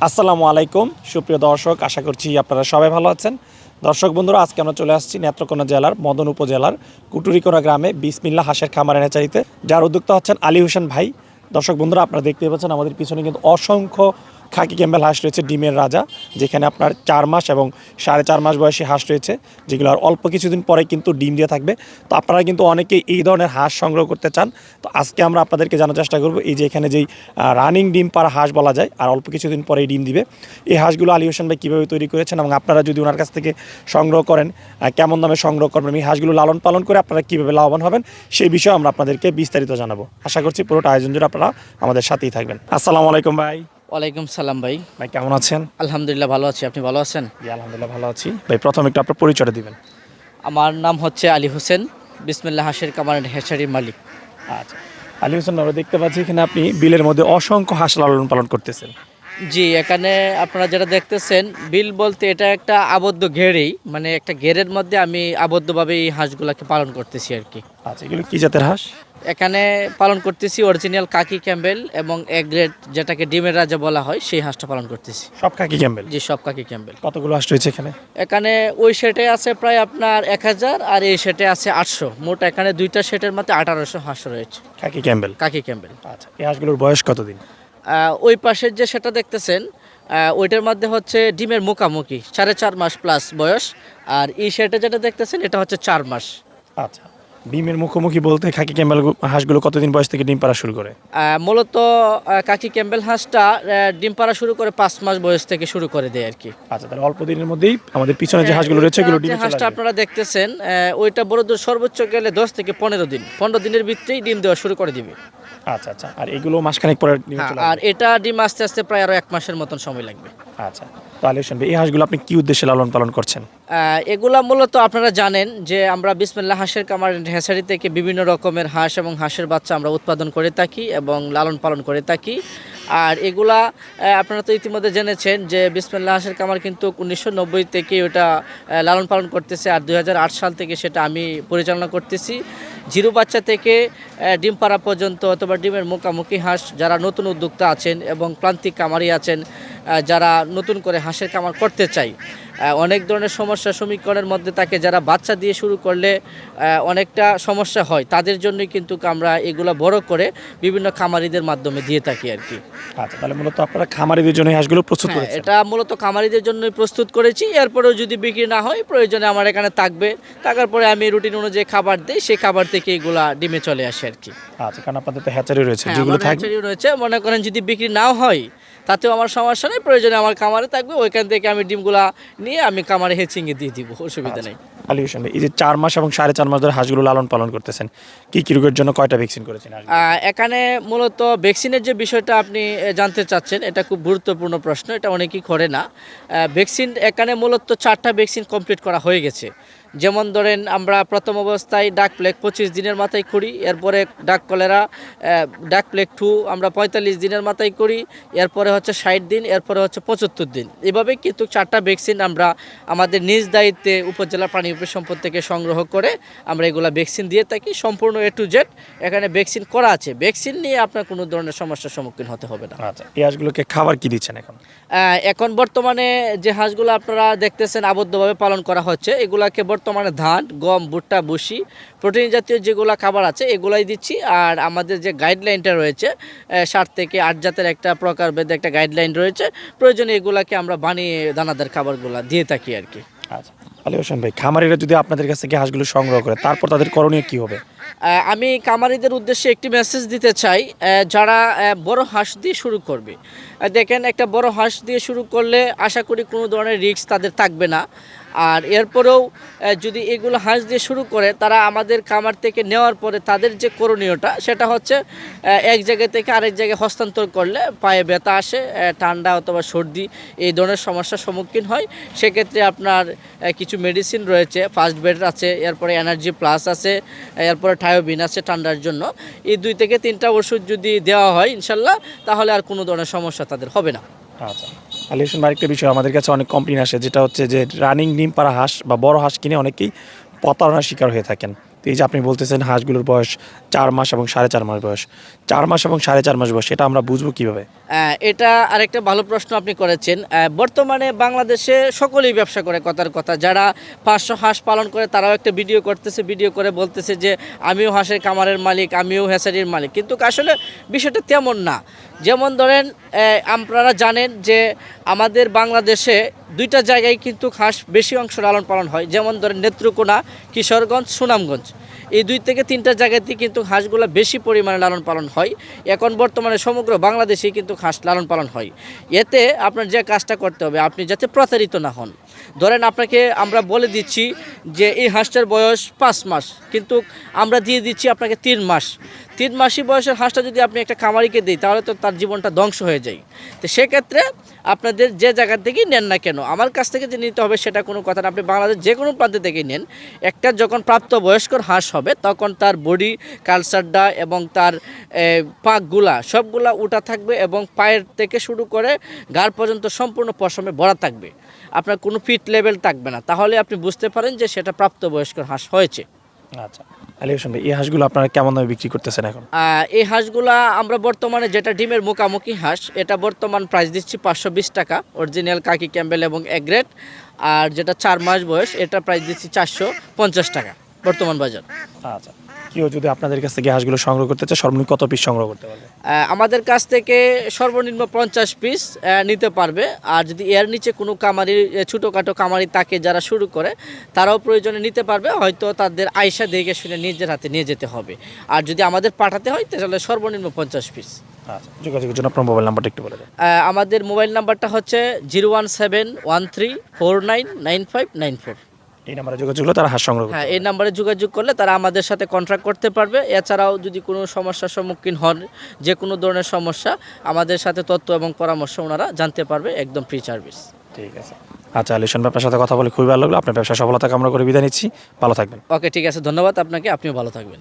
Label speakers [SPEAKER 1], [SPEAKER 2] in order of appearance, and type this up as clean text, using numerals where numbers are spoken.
[SPEAKER 1] আসসালামু আলাইকুম সুপ্রিয় দর্শক, আশা করছি আপনারা সবাই ভালো আছেন। দর্শক বন্ধুরা, আজকে আমরা চলে আসছি নেত্রকোনা জেলার মদন উপজেলার কুটুরিকোনা গ্রামে বিসমিল্লাহ হাঁসের খামারের হ্যাচারিতে, যার উদ্যোক্তা হচ্ছেন আলী হোসেন ভাই। দর্শক বন্ধুরা, আপনারা দেখতে পাচ্ছেন আমাদের পিছনে কিন্তু অসংখ্য খাকি ক্যাম্বেল হাঁস রয়েছে, ডিমের রাজা, যেখানে আপনার 4 মাস এবং 4.5 মাস বয়সী হাঁস রয়েছে, যেগুলো আর অল্প কিছুদিন পরে কিন্তু ডিম দিয়ে থাকবে। তো আপনারা কিন্তু অনেকেই এই ধরনের হাঁস সংগ্রহ করতে চান। তো আজকে আমরা আপনাদেরকে জানার চেষ্টা করব এই যে এখানে যেই রানিং ডিম পাড়া হাঁস বলা যায় আর অল্প কিছুদিন পরেই ডিম দিবে, এই হাঁসগুলো আলী হোসেন ভাই কীভাবে তৈরি করেছেন এবং আপনারা যদি ওনার কাছ থেকে সংগ্রহ করেন কেমন দামে সংগ্রহ করবেন, এই হাঁসগুলো লালন পালন করে আপনারা কীভাবে লাভবান হবেন সেই বিষয়ে আমরা আপনাদেরকে বিস্তারিত জানাবো। আশা করছি পুরোটা আয়োজন জুড়ে আপনারা আমাদের সাথেই থাকবেন। আসসালামু আলাইকুম ভাই।
[SPEAKER 2] ওয়ালাইকুম সালাম ভাই।
[SPEAKER 1] ভাই কেমন আছেন?
[SPEAKER 2] আলহামদুলিল্লাহ ভালো আছি, আপনি ভালো আছেন?
[SPEAKER 1] জি আলহামদুলিল্লাহ ভালো আছি। ভাই প্রথম একটু আপনার পরিচয়টা দিবেন।
[SPEAKER 2] আমার নাম হচ্ছে আলী হোসেন, বিসমিল্লাহ হাঁসের কামারের হ্যাচারির মালিক।
[SPEAKER 1] আচ্ছা, আলী হোসেন, আমরা দেখতে পাচ্ছি এখানে আপনি বিলের মধ্যে অসংখ্য হাঁস লালন পালন করতেছেন।
[SPEAKER 2] জি, এখানে আপনারা যেটা দেখতেছেন বিল বলতে এটা একটা আবদ্ধ ঘেরেই, মানে একটা ঘেরের মধ্যে আমি আবদ্ধভাবে এই হাঁসগুলাকে পালন করতেছি আর কি।
[SPEAKER 1] আচ্ছা, এগুলো কি জাতের হাঁস?
[SPEAKER 2] এখানে পালন করতেছি অরিজিনাল কাকি ক্যাম্বেল এবং এ গ্রেড যেটাকে ডিমের রাজা বলা হয় সেই হাঁসটা পালন করতেছি।
[SPEAKER 1] সব খাকি ক্যাম্বেল?
[SPEAKER 2] জি, সব কাকি ক্যাম্বেল।
[SPEAKER 1] কতগুলো হাঁস রয়েছে এখানে?
[SPEAKER 2] এখানে ওই সেটে আছে প্রায় আপনার 1000 আর এই সেটে আছে 800, মোট এখানে দুইটা সেটের মধ্যে 1800 হাঁস রয়েছে
[SPEAKER 1] খাকি ক্যাম্বেল?
[SPEAKER 2] কাকি ক্যাম্বেল।
[SPEAKER 1] আচ্ছা, এই হাঁসগুলোর বয়স কতদিন?
[SPEAKER 2] ওই পাশের যে সেটা দেখতেছেন ওইটার মধ্যে হচ্ছে ডিমের মুখামুখি 4.5 মাস প্লাস বয়স, আর এই সেটে যেটা দেখতেছেন এটা হচ্ছে 4 মাস।
[SPEAKER 1] আচ্ছা, ডিমের মুখোমুখি বলতে খাকি ক্যাম্বেল হাঁসগুলো কতদিন বয়স থেকে ডিম পাড়া শুরু করে?
[SPEAKER 2] মূলত কাকি ক্যাম্বেল হাঁসটা ডিম পাড়া শুরু করে 5 মাস বয়স থেকে শুরু করে দেয় আর কি।
[SPEAKER 1] আচ্ছা, তাহলে অল্প দিনের মধ্যেই আমাদের পিছনে যে হাঁসগুলো রয়েছে এগুলো ডিমে চলে
[SPEAKER 2] হাঁসটা
[SPEAKER 1] আসবে।
[SPEAKER 2] আপনারা দেখতেছেন ওইটা বড় দূর সর্বোচ্চ গেলে 10 থেকে 15 দিন, 15 দিনের ভিতরেই ডিম দেওয়া শুরু করে দিবে।
[SPEAKER 1] আচ্ছা আচ্ছা, আর এগুলো মাসখানেক পরে ডিমে চলে
[SPEAKER 2] আর
[SPEAKER 1] আসবে?
[SPEAKER 2] এটা ডিম আস্তে আস্তে প্রায় আরো 1 মাসের মতন সময় লাগবে।
[SPEAKER 1] আচ্ছা, তো আলী হোসেন ভাই, এই হাঁসগুলো আপনি কি উদ্দেশ্যে লালন পালন করছেন?
[SPEAKER 2] এগুলা মূলত আপনারা জানেন যে আমরা বিসমিল্লাহ হাঁসের কামার হ্যাচারি থেকে বিভিন্ন রকমের হাঁস এবং হাঁসের বাচ্চা আমরা উৎপাদন করে থাকি এবং লালন পালন করে থাকি। আর এগুলা আপনারা তো ইতিমধ্যে জেনেছেন যে বিসমিল্লাহ হাঁসের কামার কিন্তু 1990 থেকে ওটা লালন পালন করতেছে, আর 2008 সাল থেকে সেটা আমি পরিচালনা করতেছি। জিরো বাচ্চা থেকে ডিম পাড়া পর্যন্ত অথবা ডিমের মুখামুখি হাঁস যারা নতুন উদ্যোক্তা আছেন এবং প্রান্তিক কামারি আছেন যারা নতুন করে হাঁসের কামার করতে চাই, অনেক ধরনের সমস্যার সমীকরণের মধ্যে তাকে যারা বাচ্চা দিয়ে শুরু করলে অনেকটা সমস্যা হয়, তাদের জন্যই কিন্তু আমরা এগুলো বড় করে বিভিন্ন খামারিদের মাধ্যমে দিয়ে থাকি আর কি।
[SPEAKER 1] আচ্ছা, তাহলে মূলত আপনারা খামারিদের জন্য এই হাঁসগুলো প্রস্তুত করেছেন?
[SPEAKER 2] এটা মূলত খামারিদের জন্যই প্রস্তুত করেছি, এরপরেও যদি বিক্রি না হয় প্রয়োজনে আমার এখানে থাকবে, থাকার পরে আমি রুটিন অনুযায়ী খাবার দিই, সেই খাবার থেকে এগুলা ডিমে চলে আসে আর কি।
[SPEAKER 1] আচ্ছা, কারণ আপনাদের তো হ্যাচারি রয়েছে, যেগুলো থাকবে
[SPEAKER 2] রয়েছে, মনে করেন যদি বিক্রি নাও হয় তাতেও আমার সমস্যা নেই, প্রয়োজনে আমার খামারে থাকবে, ওইখান থেকে আমি ডিমগুলা নিয়ে আমি খামারে হেচিংয়ে দিয়ে দিব, অসুবিধা নেই।
[SPEAKER 1] আলী হোসেন ভাই, এই যে 4 মাস এবং 4.5 মাস ধরে হাঁসগুলো লালন পালন করতেছেন, কি রোগের জন্য কয়টা ভ্যাকসিন করেছেন?
[SPEAKER 2] এখানে মূলত ভ্যাকসিনের যে বিষয়টা আপনি জানতে চাচ্ছেন, এটা খুব গুরুত্বপূর্ণ প্রশ্ন, এটা অনেকেই করে না। ভ্যাকসিন এখানে মূলত 4টা ভ্যাকসিন কমপ্লিট করা হয়ে গেছে। যেমন ধরেন আমরা প্রথম অবস্থায় ডাক প্লেগ 25 দিনের মাথায় করি, এরপরে ডাক কলেরা ডাক প্লেগ 2 আমরা 45 দিনের মাথায় করি, এরপরে হচ্ছে 60 দিন, এরপরে হচ্ছে 75 দিন। এভাবে কিন্তু 4টা ভ্যাকসিন আমরা আমাদের নিজ দায়িত্বে উপজেলা প্রাণী সম্পদ থেকে সংগ্রহ করে আমরা এগুলা ভ্যাকসিন দিয়ে থাকি, সম্পূর্ণ A to Z এখানে ভ্যাকসিন করা আছে। ভ্যাকসিন নিয়ে আপনার কোনো ধরনের সমস্যার সম্মুখীন হতে হবে না।
[SPEAKER 1] আচ্ছা, এই হাঁসগুলোকে খাবার কি দিচ্ছেন এখন?
[SPEAKER 2] এখন বর্তমানে যে হাঁসগুলো আপনারা দেখতেছেন আবদ্ধভাবে পালন করা হচ্ছে, এগুলাকে বর্তমানে ধান, গম, ভুট্টা, ভুসি, প্রোটিন জাতীয় যেগুলো খাবার আছে এগুলাই দিচ্ছি। আর আমাদের যে গাইডলাইনটা রয়েছে 7 থেকে 8 জাতের একটা প্রকারভেদে একটা গাইডলাইন রয়েছে, প্রয়োজনে এগুলাকে আমরা বানিয়ে দানাদার খাবারগুলো দিয়ে থাকি আর কি।
[SPEAKER 1] আচ্ছা, আলী হোসেন ভাই, খামারিরা যদি আপনাদের কাছ থেকে হাঁসগুলো সংগ্রহ করে তারপর তাদের করণীয় কি হবে?
[SPEAKER 2] আমি খামারিদের উদ্দেশ্যে একটি মেসেজ দিতে চাই, যারা বড় হাঁস দিয়ে শুরু করবে, দেখেন একটা বড় হাঁস দিয়ে শুরু করলে আশা করি কোনো ধরনের রিস্ক তাদের থাকবে না। আর এরপরেও যদি এগুলো হাঁস দিয়ে শুরু করে, তারা আমাদের খামার থেকে নেওয়ার পরে তাদের যে করণীয়টা সেটা হচ্ছে এক জায়গা থেকে আরেক জায়গায় হস্তান্তর করলে পায়ে ব্যথা আসে, ঠান্ডা অথবা সর্দি এই ধরনের সমস্যার সম্মুখীন হয়। সেক্ষেত্রে আপনার কিছু মেডিসিন রয়েছে, ফার্স্ট বেড আছে, এরপরে এনার্জি প্লাস আছে, এরপরে থায়োবিন আছে ঠান্ডার জন্য। এই 2 থেকে 3টা ওষুধ যদি দেওয়া হয় ইনশাল্লাহ, তাহলে আর কোনো ধরনের সমস্যা তাদের হবে না।
[SPEAKER 1] আচ্ছা, আলী হোসেন ভাই, একটা বিষয় আমাদের কাছে অনেক কমপ্লেন আসে, যেটা হচ্ছে যে রানিং ডিম পাড়া হাঁস বা বড় হাঁস কিনে অনেকেই প্রতারণার শিকার হয়ে থাকেন। তো এই যে আপনি বলতেছেন হাঁসগুলোর বয়স 4 মাস এবং 4.5 মাস বয়স, 4 মাস এবং 4.5 মাস বয়স, এটা আমরা বুঝবো কিভাবে?
[SPEAKER 2] এটা আরেকটা ভালো প্রশ্ন আপনি করেছেন। বর্তমানে বাংলাদেশে সকলেই ব্যবসা করে, কথার কথা। যারা 500 হাঁস পালন করে তারাও একটা ভিডিও করতেছে, ভিডিও করে বলতেছে যে আমিও হাঁসের খামারের মালিক, আমিও হ্যাচারির মালিক, কিন্তু আসলে বিষয়টা তেমন না। যেমন ধরেন, আপনারা জানেন যে আমাদের বাংলাদেশে দুইটা জায়গায় কিন্তু হাঁস বেশি অংশ লালন পালন হয়। যেমন ধরেন নেত্রকোনা, কিশোরগঞ্জ, সুনামগঞ্জ, এই 2 থেকে 3টা জায়গাতেই কিন্তু হাঁসগুলো বেশি পরিমাণে লালন পালন হয়। এখন বর্তমানে সমগ্র বাংলাদেশেই কিন্তু হাঁস লালন পালন হয়। এতে আপনার যে কাজটা করতে হবে, আপনি যাতে প্রতারিত না হন। ধরেন আপনাকে আমরা বলে দিচ্ছি যে এই হাঁসটার বয়স 5 মাস, কিন্তু আমরা দিয়ে দিচ্ছি আপনাকে 3 মাস। 3 মাসই বয়সের হাঁসটা যদি আপনি একটা খামারিকে দিই, তাহলে তো তার জীবনটা ধ্বংস হয়ে যায়। তো সেক্ষেত্রে আপনাদের যে জায়গা থেকেই নেন না কেন, আমার কাছ থেকে যে নিতে হবে সেটা কোনো কথা না। আপনি বাংলাদেশ যে কোনো প্রান্ত থেকেই নেন, একটা যখন প্রাপ্তবয়স্কর হাঁস হবে তখন তার বডি কালচারটা এবং তার পাকগুলা সবগুলা উঠা থাকবে এবং পায়ের থেকে শুরু করে গাড় পর্যন্ত সম্পূর্ণ পশমে ভরা থাকবে। আপনার কোনো ফিট লেভেল থাকবে না, তাহলে আপনি বুঝতে পারেন যে সেটা প্রাপ্তবয়স্কর হাঁস হয়েছে।
[SPEAKER 1] আচ্ছা, আলী হোসেন ভাই, এই হাঁসগুলো আপনারা কেমন দামে বিক্রি করতেছেন এখন?
[SPEAKER 2] এই হাঁসগুলা আমরা বর্তমানে যেটা ডিমের মুখামুখি হাঁস, এটা বর্তমান প্রাইস দিচ্ছি 520 টাকা, অরিজিনাল কাকি ক্যাম্বেল এবং এগ্রেড। আর যেটা 4 মাস বয়স, এটা প্রাইস দিচ্ছি 450 টাকা বর্তমান বাজার।
[SPEAKER 1] আচ্ছা, কেউ যদি আপনাদের কাছ থেকে হাঁসগুলো সংগ্রহ করতে চায় সর্বনিম্ন কত পিস সংগ্রহ করতে পারবে?
[SPEAKER 2] আমাদের কাছ থেকে সর্বনিম্ন 50 পিস নিতে পারবে। আর যদি এর নিচে কোনো কামারি, ছোটোখাটো কামারি তাকে যারা শুরু করে, তারাও প্রয়োজনে নিতে পারবে। হয়তো তাদের আয়সা দেখে শুনে নিজের হাতে নিয়ে যেতে হবে। আর যদি আমাদের পাঠাতে হয় তাহলে সর্বনিম্ন 50 পিস।
[SPEAKER 1] আচ্ছা, যোগাযোগের জন্য আপনার মোবাইল নাম্বারটা একটু বলে দেন।
[SPEAKER 2] আমাদের মোবাইল নাম্বারটা হচ্ছে 01713499594।
[SPEAKER 1] এই নাম্বারে যোগাযোগ করলে তারা হাঁস সংগ্রহ করতে
[SPEAKER 2] হ্যাঁ,
[SPEAKER 1] পারবে।
[SPEAKER 2] এই নাম্বারে যোগাযোগ করলে তারা আমাদের সাথে কন্ট্যাক্ট করতে পারবে। এছাড়াও যদি কোনো সমস্যার সম্মুখীন হন, যে কোনো ধরনের সমস্যা, আমাদের সাথে তথ্য এবং পরামর্শ ওনারা জানতে পারবে, একদম ফ্রি সার্ভিস।
[SPEAKER 1] ঠিক আছে। আচ্ছা, আলী হোসেন ভাই, আপনার সাথে কথা বলে খুবই ভালো লাগলো। আপনার ব্যবসা সফলতা কামনা করে বিদায় নিচ্ছি। ভালো থাকবেন।
[SPEAKER 2] ওকে, ঠিক আছে, ধন্যবাদ আপনাকে, আপনিও ভালো থাকবেন।